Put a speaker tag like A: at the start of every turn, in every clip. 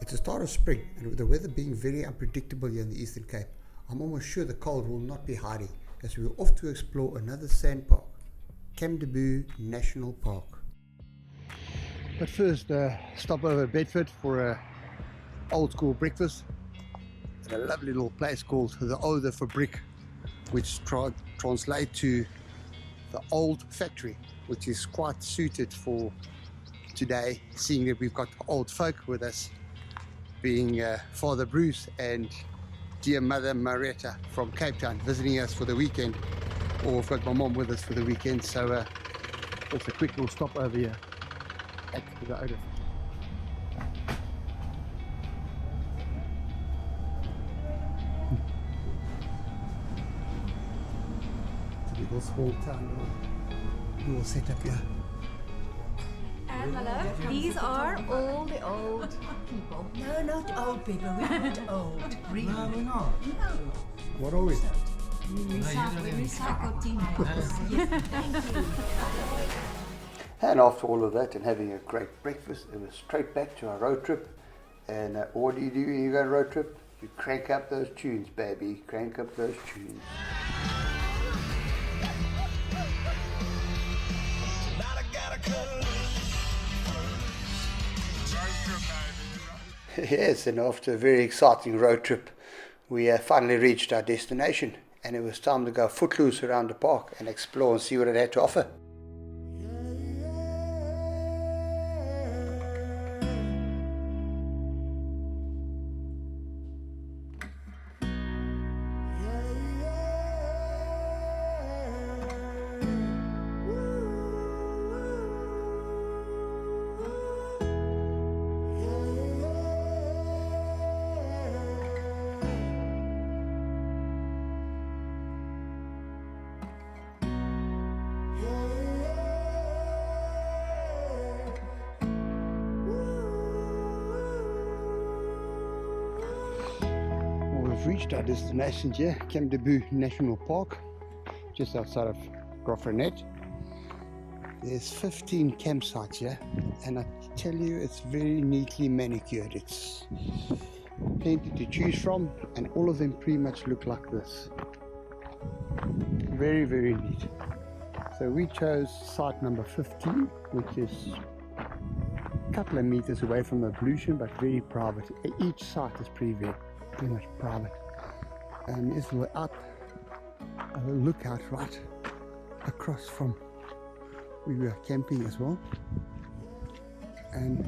A: It's the start of spring, and with the weather being very unpredictable here in the Eastern Cape, I'm almost sure the cold will not be hiding as we are off to explore another SANPARK, Camdeboo National Park. But first, stop over at Bedford for a old school breakfast at a lovely little place called the Oda for Brick, which translates to the old factory, which is quite suited for today, seeing that we've got old folk with us, being Father Bruce and dear Mother Marietta from Cape Town visiting us for the weekend, or we've got my mom with us for the weekend, so just a quick little stop over here at the Oda. Little small town, little setup here.
B: And my love, these are all the old people.
C: No, not old people. We're not old, really.
D: No, we're not.
C: No.
A: What are we?
C: We recycle teenagers. Yes, thank you.
A: And after all of that and having a great breakfast, it was straight back to our road trip. And what do when you go on a road trip? You crank up those tunes, baby. Crank up those tunes. Yes, and after a very exciting road trip, we finally reached our destination, and it was time to go footloose around the park and explore and see what it had to offer. We've reached our destination here, Camdeboo National Park, just outside of Grofrenet. There's 15 campsites here, and I tell you, it's very neatly manicured. It's plenty to choose from, and all of them pretty much look like this. Very, very neat. So we chose site number 15, which is a couple of meters away from the pollution, but very private. Each site is pretty much private. And it's a lookout right across from where we were camping as well. And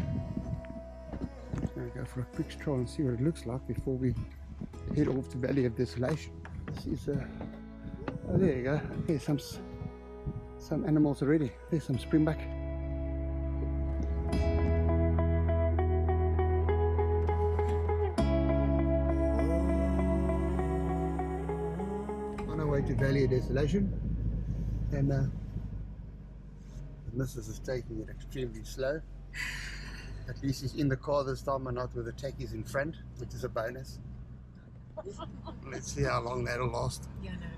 A: I'm just going to go for a quick stroll and see what it looks like before we head off to Valley of Desolation. This is oh, there you go. There's some animals already. There's some springbuck. To Valley of Desolation, and the missus is taking it extremely slow. At least he's in the car this time and not with the tackies in front, which is a bonus. Let's see how long that'll last.
C: Yeah, no.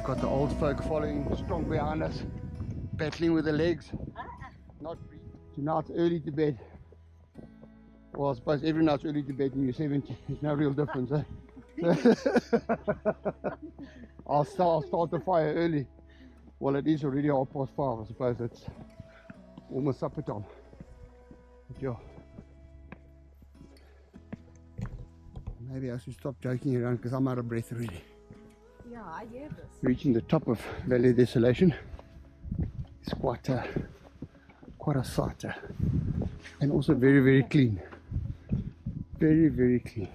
A: Got the old folk following strong behind us, battling with the legs. Not now it's early to bed. Well, I suppose every night's early to bed when you're 70. There's no real difference, eh? I'll start the fire early. Well, it is already 5:30. I suppose it's almost supper time. But yeah. Maybe I should stop joking around because I'm out of breath already.
B: Yeah, I hear this.
A: Reaching the top of Valley of Desolation is quite a sight, and also very, very clean. Very, very clean.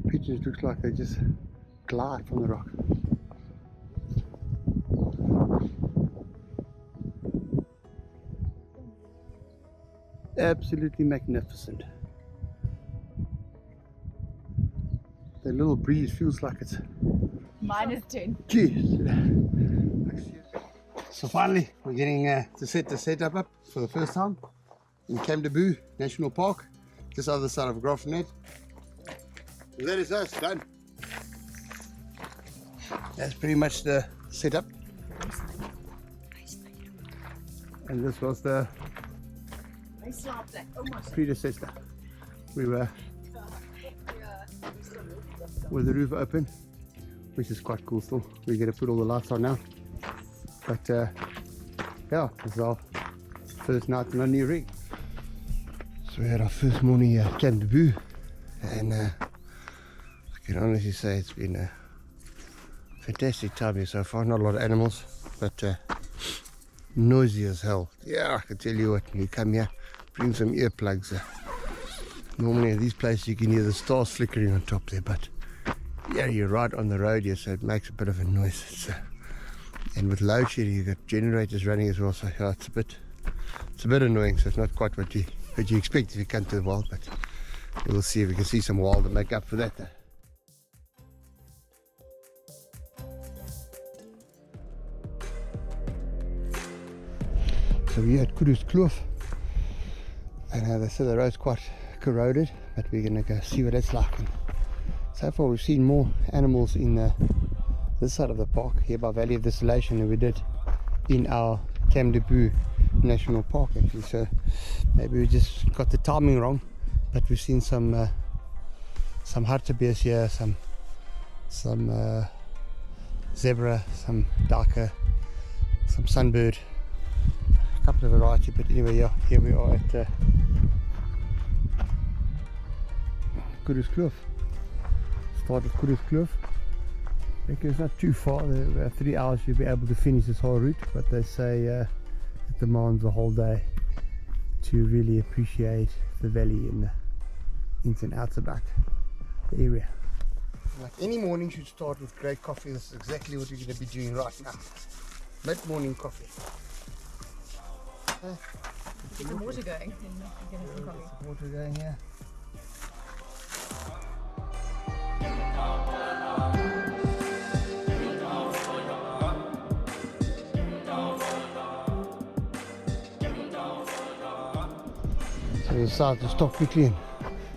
A: Pictures looks like they just glide from the rock. Absolutely magnificent. The little breeze feels like it's
B: -10.
A: Jeez. So finally, we're getting to set the setup up for the first time in Camdeboo National Park, just other side of Grafnet. That is us done. That's pretty much the setup. And this was the predecessor. We were with the roof open, which is quite cool still. We're going to put all the lights on now. But yeah, this is our first night in our new rig. So we had our first morning at Camdeboo, and I can honestly say it's been a fantastic time here so far. Not a lot of animals, but noisy as hell. Yeah, I can tell you what, when you come here, bring some earplugs. Normally at these places you can hear the stars flickering on top there, but yeah, you're right on the road here, so it makes a bit of a noise. It's, and with load shedding, you've got generators running as well, so yeah, it's a bit annoying. So it's not quite what you expect if you come to the wild, but we'll see if we can see some wild to make up for that. So we're at Kudu's Kloof, and they say the road's quite corroded, but we're going to go see what it's like. And so far we've seen more animals in this side of the park, here by Valley of Desolation, than we did in our Camdeboo National Park actually. So maybe we just got the timing wrong, but we've seen some hartebeest here, some zebra, some darker, some sunbird, a couple of variety. But anyway, yeah, here we are at Kudu's Kloof. Start of Kudu's Kloof. I think it's not too far. About 3 hours you'll be able to finish this whole route, but they say it demands a whole day to really appreciate the valley and the ins and outs about the area. Like any morning should start with great coffee. This is exactly what we're going to be doing right now. Mid-morning coffee.
B: Get some water going. Some coffee.
A: Water going here. So we decided to stop quickly and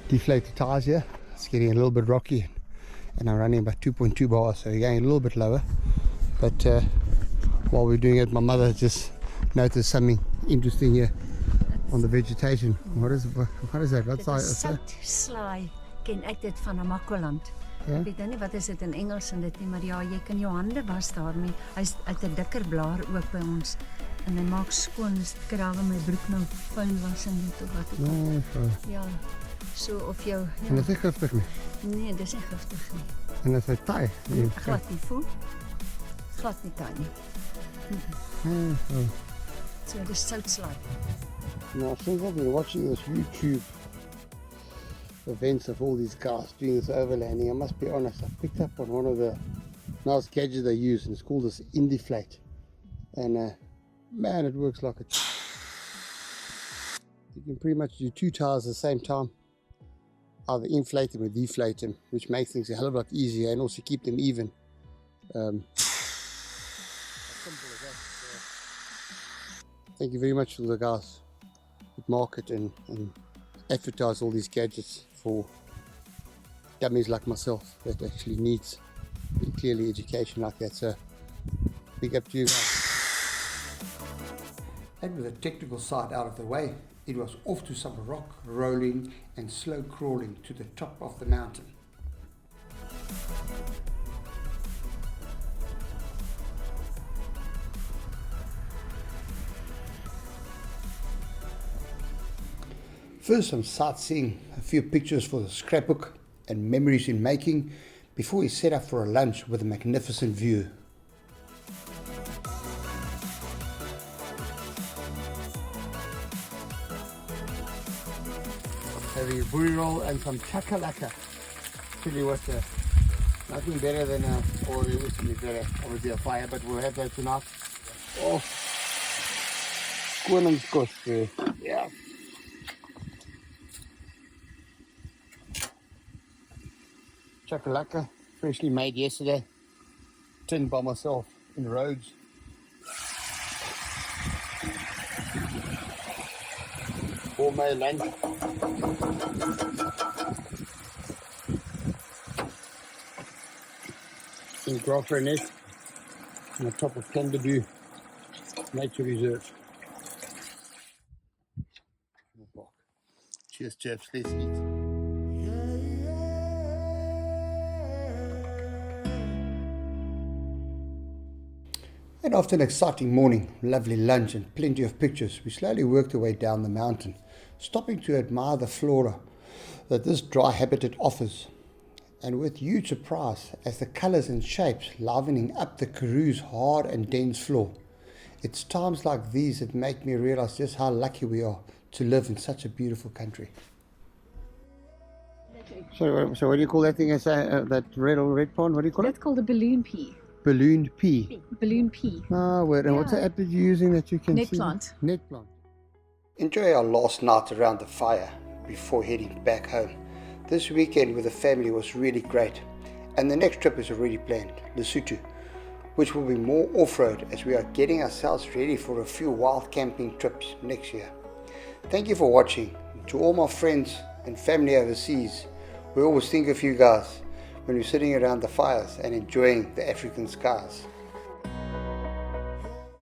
A: deflate the tyres here. It's getting a little bit rocky, and I'm running about 2.2 bars, so we're going a little bit lower. But while we're doing it, my mother just noticed something interesting here on the vegetation. What is that? What's that?
D: Soutslaai. Ken ek dit van Namakoland.
A: Ja?
D: Ek weet nou nie wat is dit in Engels en dit nie, maar ja, jy kan jou hande was daarmee. Hy's uit 'n dikker blaar ook by ons. En hy maak skoon, ek het al my broek nou vuil was en dit of wat ook al.
A: Oh, so.
D: Ja. So of jou
A: En dat is giftig nie.
D: Nee, dis nie giftig nie.
A: En dat is taai.
D: Glad nie voel. Glad nie taai nie. So dis soutslaai.
A: Now, since I've been watching this YouTube events of all these guys doing this overlanding, I must be honest, I picked up on one of the nice gadgets they use, and it's called this Indiflate. And man, it works like a you can pretty much do 2 tires at the same time, either inflate them or deflate them, which makes things a hell of a lot easier and also keep them even. As simple as that. Thank you very much to the guys that market and advertise all these gadgets for dummies like myself that actually needs clearly education like that. So big up to you guys. And with the technical side out of the way, it was off to some rock rolling and slow crawling to the top of the mountain. First some sightseeing, a few pictures for the scrapbook and memories in making before we set up for a lunch with a magnificent view. Having a booty roll and some chakalaka. Tell you what, nothing better than or it used to be better, obviously a fire, but we'll have that tonight. Oh, koningskos, yeah. chakalaka, freshly made yesterday. Tinned by myself in Rhodes. Gourmet lunch. In Graffer Nest on the top of Camdeboo Nature Reserve. Cheers, chaps. Let's eat. And after an exciting morning, lovely lunch and plenty of pictures, we slowly worked our way down the mountain, stopping to admire the flora that this dry habitat offers. And with huge surprise as the colours and shapes livening up the Karoo's hard and dense floor. It's times like these that make me realise just how lucky we are to live in such a beautiful country. So what do you call that thing? That red pond? What do you call
E: That's called a balloon pea.
A: Ballooned pea.
E: Balloon pea.
A: Ah, wait, and what's the app that you're using that you can
E: Net
A: see?
E: plant.
A: Net plant. Enjoy our last night around the fire before heading back home. This weekend with the family was really great, and the next trip is already planned, Lesotho, which will be more off-road as we are getting ourselves ready for a few wild camping trips next year. Thank you for watching. To all my friends and family overseas, we always think of you guys when we're sitting around the fires and enjoying the African skies.